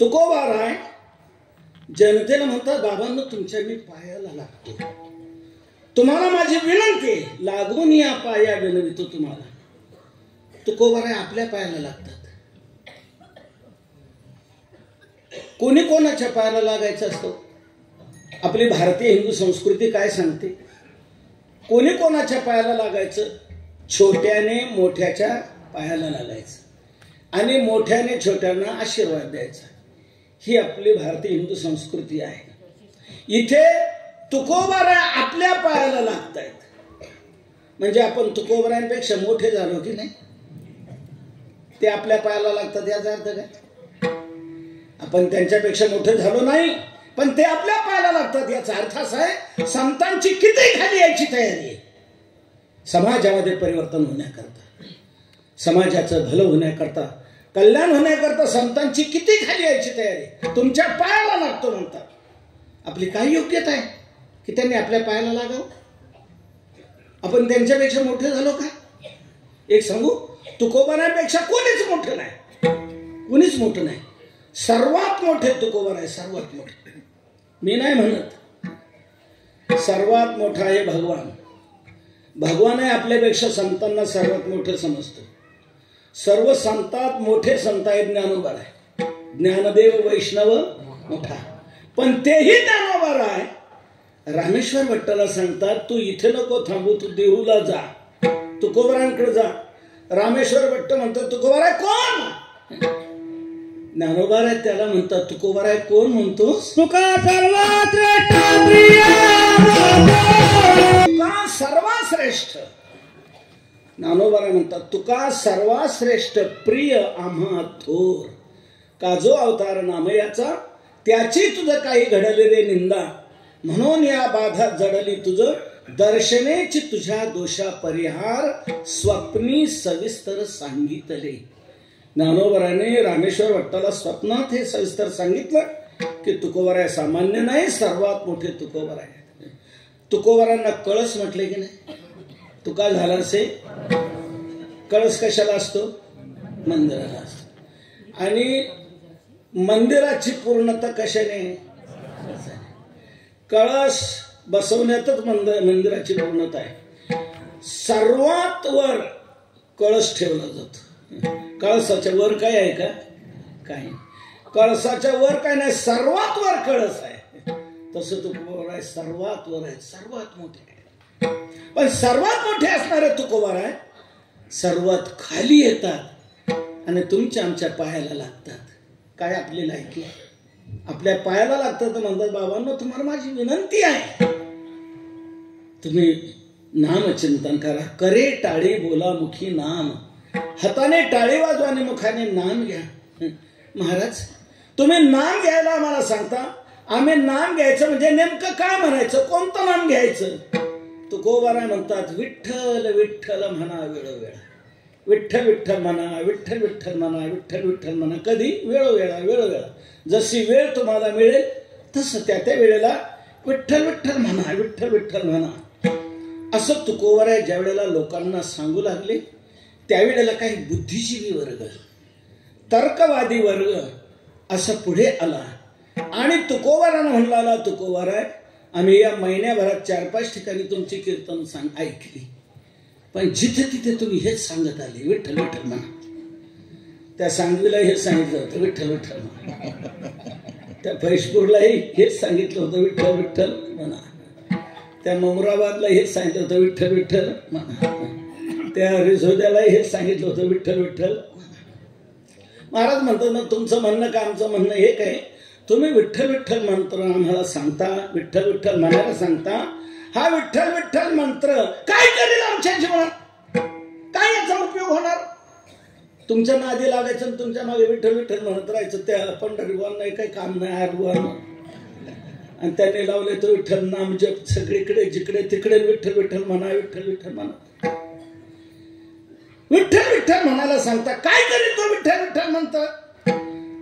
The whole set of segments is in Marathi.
तुकोबाराय जनतेला म्हणतात, बाबांनो तुमच्या मी पायाला लागतो, तुम्हाला माझी विनंती आहे, लागून या पाया विनवितो तुम्हाला. तुकोबाराय आपल्या पायाला लागतात. कोणी कोणाच्या पायाला लागायचं असतं? आपली भारतीय हिंदू संस्कृती काय सांगते? कोणी कोणाच्या पायाला लागायचं? छोट्याने मोठ्याच्या पायाला लागायचं आणि मोठ्याने छोट्यांना आशीर्वाद द्यायचा. ही आपली भारतीय हिंदू संस्कृती आहे. इथे तुकोबाराय आपल्या पायाला लागतायत म्हणजे आपण तुकोबारायांपेक्षा मोठे झालो की नाही? ते आपल्या पायाला लागतात याचा अर्थ काय? आपण त्यांच्यापेक्षा मोठे झालो नाही, पण ते आपल्या पायाला लागतात याचा अर्थ असा आहे, संतांची किती खाली यायची तयारी आहे. समाजामध्ये परिवर्तन होण्याकरता, समाजाचं भलं होण्याकरता, कल्याण होण्याकरता संतांची किती खाली यायची तयारी. तुमच्या पायाला लागतो म्हणतात. आपली काय योग्यता आहे की त्यांनी आपल्या पायाला लागावं? आपण त्यांच्यापेक्षा मोठे झालो का? एक सांगू, तुकोबारायांपेक्षा कोणीच मोठं नाही, कोणीच मोठं नाही. सर्वात मोठे तुकोबाराय, सर्वात मोठे. मी नाही म्हणत, सर्वात मोठा आहे भगवान. भगवान आहे आपल्यापेक्षा संतांना सर्वात मोठे समजतो. सर्व संतात मोठे संत आहेत ज्ञानोबाराय. ज्ञानदेव वैष्णव मोठा, पण तेही ज्ञानोबाराय रामेश्वर भट्टाला सांगतात, तू इथे नको थांबू, तू देहूला जा, तुकोबारांकडे जा. रामेश्वर भट्ट म्हणतात, तुकोबाराय कोण? ज्ञानोबाराय त्याला म्हणतात, तुकोबाराय कोण म्हणतोस? तुका सर्वात सर्वश्रेष्ठ. ज्ञानोबाराय म्हणतात, तुका सर्वात श्रेष्ठ प्रिय आम्हा थोर. का जो अवतार नामयाचा, त्याची तुझं काही घडले रे निंदा, म्हणून या बाधा जडली तुझं, दर्शनेची तुझ्या दोषा परिहार, स्वप्नी सविस्तर सांगितले. ज्ञानोबाराने रामेश्वर भट्टाला स्वप्नात हे सविस्तर सांगितलं की तुकोबाराय सामान्य नाही, सर्वात मोठे तुकोबाराय. तुकोबारांना कळस म्हटले की नाही? तुका झाला असे. कळस कशाला असतो? मंदिराला असतो. आणि मंदिराची पूर्णता कशाने? कळस बसवण्यातच मंदिराची पूर्णता आहे. सर्वात वर कळस ठेवला जातो. कळसाच्या वर काय आहे का? काही. कळसाच्या वर काय नाही, सर्वात वर कळस आहे. तसं तुकोबाराय सर्वात वर आहे, सर्वात मोठे आहे. पण सर्वात मोठे असणारे तुकोबाराय सर्वात खाली येतात आणि तुमच्या आमच्या पायाला लागतात. काय आपली लायकी? आपल्या पायाला लागतात तर म्हणतात, बाबांनो तुम्हाला माझी विनंती आहे, तुम्ही नामचिंतन करा. करे टाळी बोला मुखी नाम, हाताने टाळी वाजवा आणि मुखाने नाम घ्या. महाराज तुम्ही नाम घ्यायला आम्हाला सांगता, आम्ही नाम घ्यायचं म्हणजे नेमकं काय म्हणायचं, कोणतं नाम घ्यायचं? तुकोबाराय म्हणतात, विठ्ठल विठ्ठल म्हणा वेळोवेळा, विठ्ठल विठ्ठल म्हणा, विठ्ठल विठ्ठल म्हणा, विठ्ठल विठ्ठल म्हणा. कधी? वेळोवेळा, वेळोवेळा. जशी वेळ तुम्हाला मिळेल तसं त्या त्या वेळेला विठ्ठल विठ्ठल म्हणा, विठ्ठल विठ्ठल म्हणा. असं तुकोबाराय ज्या वेळेला लोकांना सांगू लागले, त्यावेळेला काही बुद्धिजीवी वर्ग, तर्कवादी वर्ग असं पुढे आला आणि तुकोबारानं म्हणला, तुकोबाराय आम्ही या महिन्याभरात 4-5 ठिकाणी तुमची कीर्तन ऐकली, पण जिथे तिथे तुम्ही हेच सांगत आले, विठ्ठल विठ्ठल म्हणा. त्या सांगलीला हेच सांगितलं होतं, विठ्ठल विठ्ठल म्हणा. त्या फैजपूरलाही हेच सांगितलं होतं, विठ्ठल विठ्ठल म्हणा. त्या ममराबादला हेच सांगितलं होतं, विठ्ठल विठ्ठल म्हणा. त्या रिसोद्यालाही हेच सांगितलं होतं, विठ्ठल विठ्ठल. महाराज म्हणतात ना, तुमचं म्हणणं का आमचं म्हणणं एक आहे, तुम्ही विठ्ठल विठ्ठल मंत्र आम्हाला सांगता, विठ्ठल विठ्ठल म्हणायला सांगता. हा विठ्ठल विठ्ठल मंत्र काय करेल आमच्या जीवनात? काय याचा उपयोग होणार? तुमच्या नादी लागायचं आणि तुमच्या मागे विठ्ठल विठ्ठल म्हणत राहायचं. त्या पंढरीवांना काही काम नाही, आरवांना, आणि त्याने लावले तो विठ्ठल नाम जप सगळीकडे, जिकडे तिकडे विठ्ठल विठ्ठल म्हणा, विठ्ठल विठ्ठल म्हणा. विठ्ठल विठ्ठल म्हणायला सांगता, काय करेल तो विठ्ठल विठ्ठल मंत्र?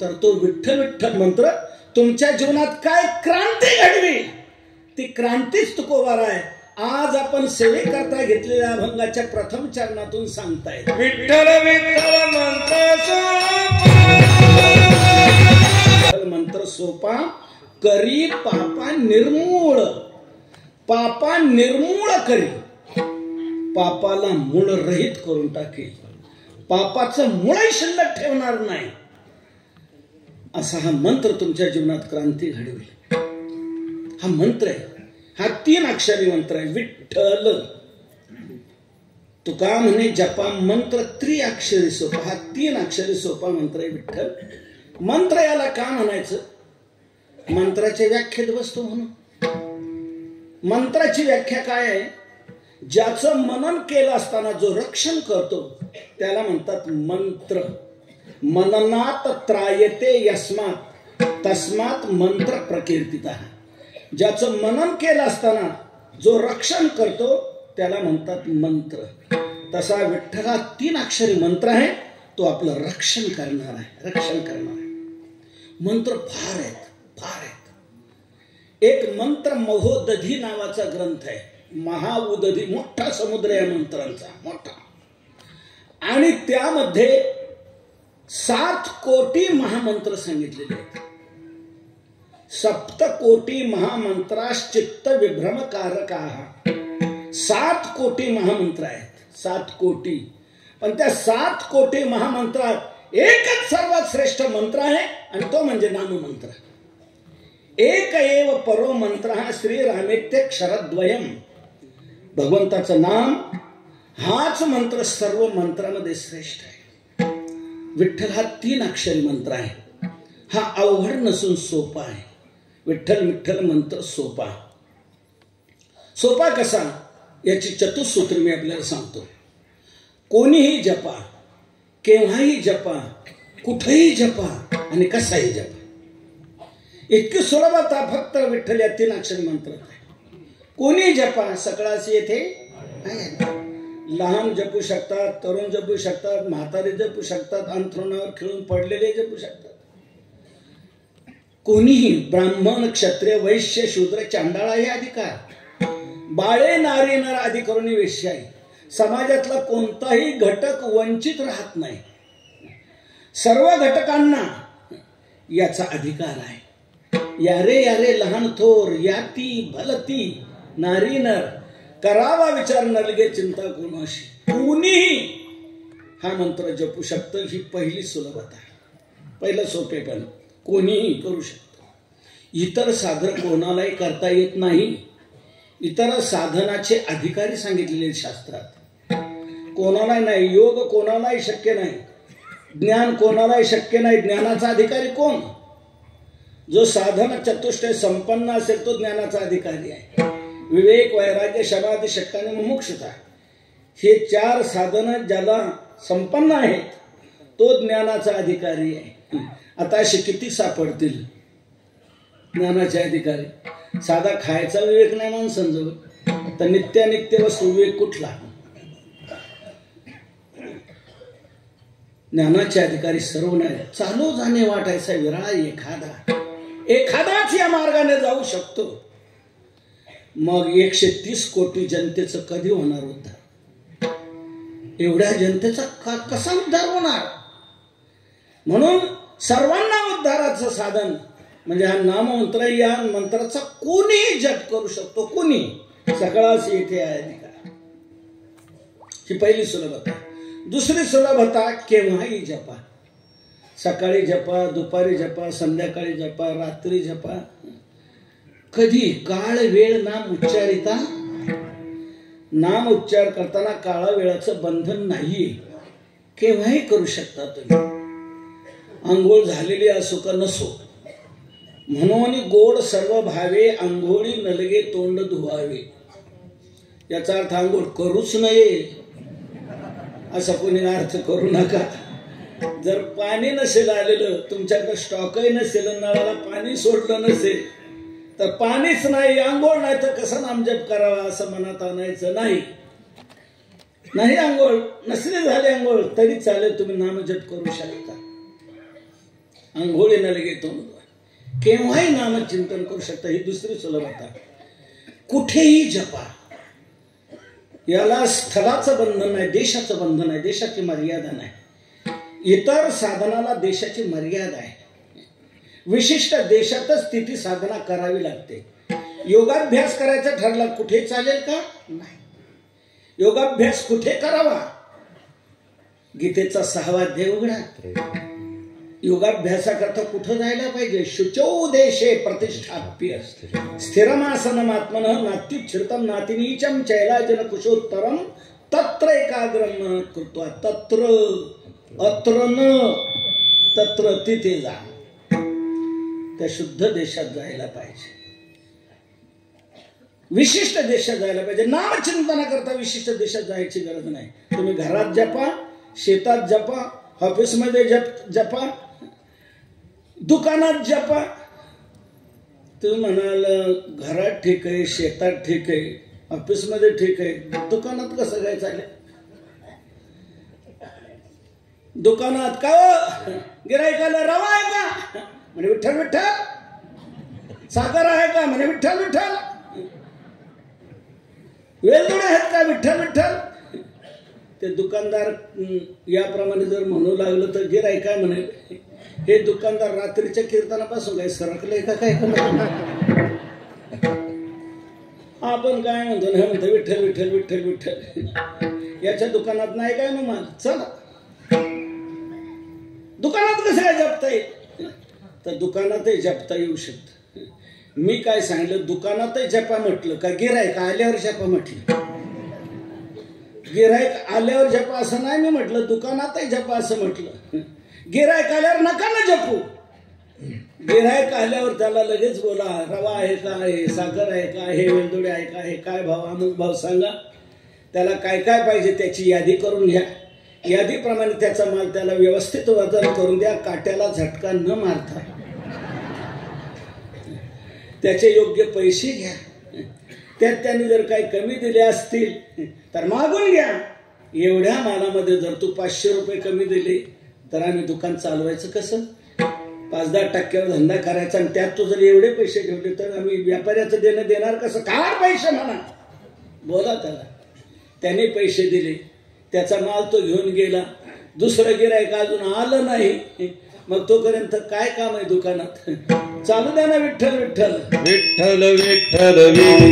तर तो विठ्ठल विठ्ठल मंत्र तुमच्या जीवनात काय क्रांती घडवी, ती क्रांतीच तुकोबाराय आज आपण सेवेकरता घेतलेल्या अभंगाच्या प्रथम चरणातून सांगताय. विठ्ठल विठ्ठल मंत्र सोपा, करी पापा निर्मूळ. पापा निर्मूळ करी, पापाला मूळ रहित करून टाकेल, पापाचं मूळही शिल्लक ठेवणार नाही. असा हा मंत्र तुमच्या जीवनात क्रांती घडवेल. हा मंत्र आहे, हा 3 अक्षरी मंत्र आहे, विठ्ठल. तुका म्हणे जपा मंत्र त्रिअक्षरी सोपा. हा 3 अक्षरी सोपा मंत्र आहे विठ्ठल. मंत्र याला का म्हणायचं? मंत्राच्या व्याख्येत बसतो म्हणून. मंत्राची व्याख्या काय आहे? ज्याचं मनन केलं असताना जो रक्षण करतो त्याला म्हणतात मंत्र. मननात त्रायते यस्मात तस्मात मंत्र प्रकीर्तितः. ज्याचं मनन केलं असताना जो रक्षण करतो त्याला म्हणतात मंत्र. तसा विठ्ठल हा 3 अक्षरी मंत्र आहे, तो आपलं रक्षण करणार आहे, रक्षण करणार आहे. मंत्र फार आहेत, फार आहेत. एक मंत्र महोदधी नावाचा ग्रंथ आहे. महाउदधी, मोठा समुद्र आहे मंत्रांचा, मोठा. आणि त्यामध्ये 7 कोटी महामंत्र सांगितलेले आहेत. 7 कोटी महामंत्राश्चित्त विभ्रमकारकाः. 7 कोटी महामंत्र आहेत, 7 कोटी. पण त्या 7 कोटी महामंत्रात एकच सर्वात श्रेष्ठ मंत्र आहे आणि तो म्हणजे नाममंत्र. एक एव परो मंत्र श्रीरामेत्यक्षरद्वयम्. भगवंताचं नाम हाच मंत्र सर्व मंत्रामध्ये श्रेष्ठ आहे. विठ्ठल हा 3 अक्षरी मंत्र आहे. हा अवघड नसून सोपा आहे. विठ्ठल विठ्ठल मंत्र सोपा. सोपा कसा याची चतुसूत्र मी आपल्याला सांगतो. कोणीही जपा, केव्हाही जपा, कुठेही जपा आणि कसाही जपा. इतकी सुलभता फक्त विठ्ठल या 3 अक्षरी मंत्रात आहे. कोणी जपा, सकाळची येथे लहान जपू शकतात, तरुण जपू शकतात, म्हातारे जपू शकतात, अंथरुणावर खिळून पडलेले जपू शकतात. कोणीही, ब्राह्मण, क्षत्रिय, वैश्य, शूद्र, चांडाळा हे अधिकार. बाळे, नारी, नर आदी करून वेश्याई, समाजातला कोणताही घटक वंचित राहत नाही. सर्व घटकांना याचा अधिकार आहे. यारे यारे लहान थोर, याती भलती, नारी नर, करावा विचार नलगे चिंता कोणाशी. कोणीही हा मंत्र जपू शकतं. ही पहिली सुलभता आहे, पहिलं सोपेपण. कोणीही करू शकतं. इतर साधन कोणालाही करता येत नाही. इतर साधनाचे अधिकारी सांगितलेले शास्त्रात. कोणालाही नाही. योग कोणालाही शक्य नाही. ज्ञान कोणालाही शक्य नाही. ज्ञानाचा अधिकारी कोण? जो साधन चतुष्टय संपन्न असेल तो ज्ञानाचा अधिकारी आहे. विवेक, वैराग्य, समाधी, शक्ती आणि मुमुक्षुता हे 4 साधन ज्याला संपन्न आहेत तो ज्ञानाचा अधिकारी आहे. आता असे किती सापडतील ज्ञानाचे अधिकारी? साधा खायचा विवेक नाही माणसांजवळ, तर नित्यानित्य वस्तू विवेक कुठला? ज्ञानाचे अधिकारी सर्व नाही. चालू जाणे वाटायचा विरळा एखादाच या मार्गाने जाऊ शकतो. मग 130 कोटी जनतेचं कधी होणार उद्धार? एवढ्या जनतेचा कसा उद्धार होणार? म्हणून सर्वांना उद्धाराचं साधन म्हणजे हा नाममंत्र. या मंत्राचा कोणीही जप करू शकतो, कोणी. सगळाच येथे आहे अधिकार. ही पहिली सुलभता. दुसरी सुलभता, केव्हाही जपा. सकाळी जपा, दुपारी जपा, संध्याकाळी जपा, रात्री जपा. कधी काळ वेळ नाम उच्चारिता. नाम उच्चार करताना काळा वेळाचं बंधन नाहीये. केव्हाही करू शकता तुम्ही. आंघोळ झालेली असो का नसो. म्हणून गोड सर्व भावे, आंघोळी नलगे तोंड धुवावे. याचा अर्थ आंघोळ करूच नये असा कोणी अर्थ करू नका. जर पाणी नसेल आलेलं, तुमच्याकडे स्टॉकही नसेल, नळाला पाणी सोडलं नसेल, तर पाणीच नाही, आंघोळ नाही, तर कसा नामजप करावा असं मनात आणायचं नाही. नाही आंघोळ नसली झाली आंघोळ तरी चालेल, तुम्ही नामजप करू शकता. आंघोळी नलगे तोंड केव्हाही नामचिंतन करू शकता. ही दुसरी सुलभता. कुठेही जपा. याला स्थळाचं बंधन नाही, देशाचं बंधन आहे, देशाची मर्यादा नाही. इतर साधनाला देशाची मर्यादा आहे. विशिष्ट देशातच स्थिती साधना करावी लागते. योगाभ्यास करायचा ठरला कुठे चालेल का? नाही. योगाभ्यास कुठे करावा? गीतेचा 6वा अध्याय उघडा. योगाभ्यासाकरता कुठं जायला पाहिजे? शुचौ देशे प्रतिष्ठाप्य स्थिरमासनम आत्मनः नात्युच्छ्रितम नातिनीचम चैलाजन कुशोत्तरम तत्र एकाग्रम कृत्वा तत्र अत्र न तत्र तिथे जा. त्या शुद्ध देशात जायला पाहिजे. विशिष्ट देशात जायला पाहिजे. नामचिंतनाकरता विशिष्ट देशात जायची गरज नाही. तुम्ही घरात जपा, शेतात जपा, ऑफिसमध्ये जपा, दुकानात जपा. तुम्ही म्हणाल घरात ठीक आहे, शेतात ठीक आहे, ऑफिसमध्ये ठीक आहे, दुकानात कसं काय चालेल? दुकानात का गिरायकाला रवा आहे का? म्हणे विठ्ठल विठ्ठल. साखर आहे का? म्हणे विठ्ठल विठ्ठल. वेलदोडे आहेत का? विठ्ठल विठ्ठल. ते दुकानदार याप्रमाणे जर म्हणू लागलं तर गिराईक काय म्हणेल? हे दुकानदार रात्रीच्या कीर्तनापासून काय सरकलंय का काय? आपण काय म्हणतो ना, म्हणतो विठ्ठल विठ्ठल विठ्ठल विठ्ठल. याच्या दुकानात नाही काय मग माल, चला दुकानात कसं काय जपता येईल? तर दुकानातही जपता येऊ शकतं. मी काय सांगितलं, दुकानातही जपा म्हटलं का गिराईक आल्यावर जपा म्हटलं? गिराईक आल्यावर जपा असं नाही मी म्हटलं, दुकानातही जपा असं म्हटलं. गिराईक आल्यावर नका ना जपू. गिराईक आल्यावर त्याला लगेच बोला, रवा आहे का, आहे साखर आहे का, हे वेलदोडे आहे का, हे काय भाव, अमुक भाव सांगा. त्याला काय काय पाहिजे त्याची यादी करून घ्या. यादीप्रमाणे त्याचा माल त्याला व्यवस्थित वजन करून द्या. काट्याला झटका न मारता त्याचे योग्य पैसे घ्या. त्यात त्यांनी जर काही कमी दिले असतील तर मागून घ्या. एवढ्या मालामध्ये जर तू 500 रुपये कमी दिले तर आम्ही दुकान चालवायचं कसं? 5-10 टक्क्यावर धंदा करायचा आणि त्यात तू जर एवढे पैसे ठेवले तर आम्ही व्यापाऱ्याचं देणं देणार कसं? काढ पैसे म्हणा, बोला त्याला. त्याने पैसे दिले, त्याचा माल तो घेऊन गेला, दुसरं गिराईक अजून आलं नाही, मग तोपर्यंत काय काम आहे दुकानात? चालू द्या ना विठ्ठल विठ्ठल विठ्ठल विठ्ठल विठ्ठल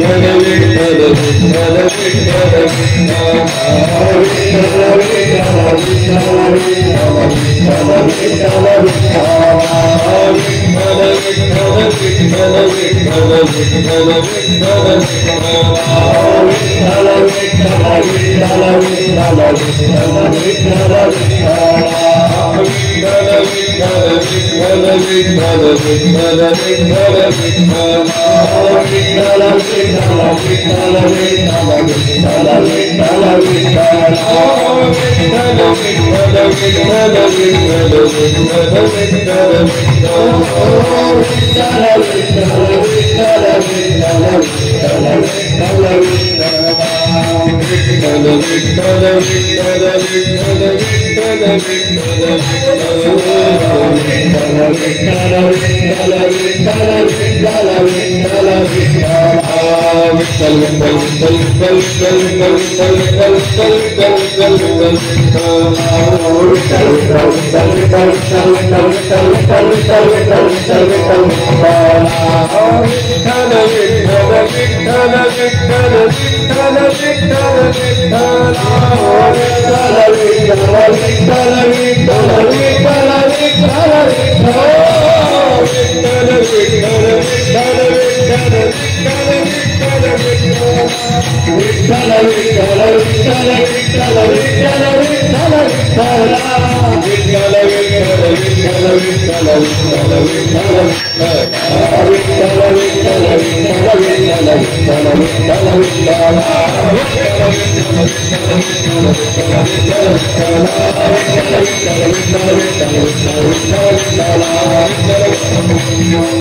विठ्ठल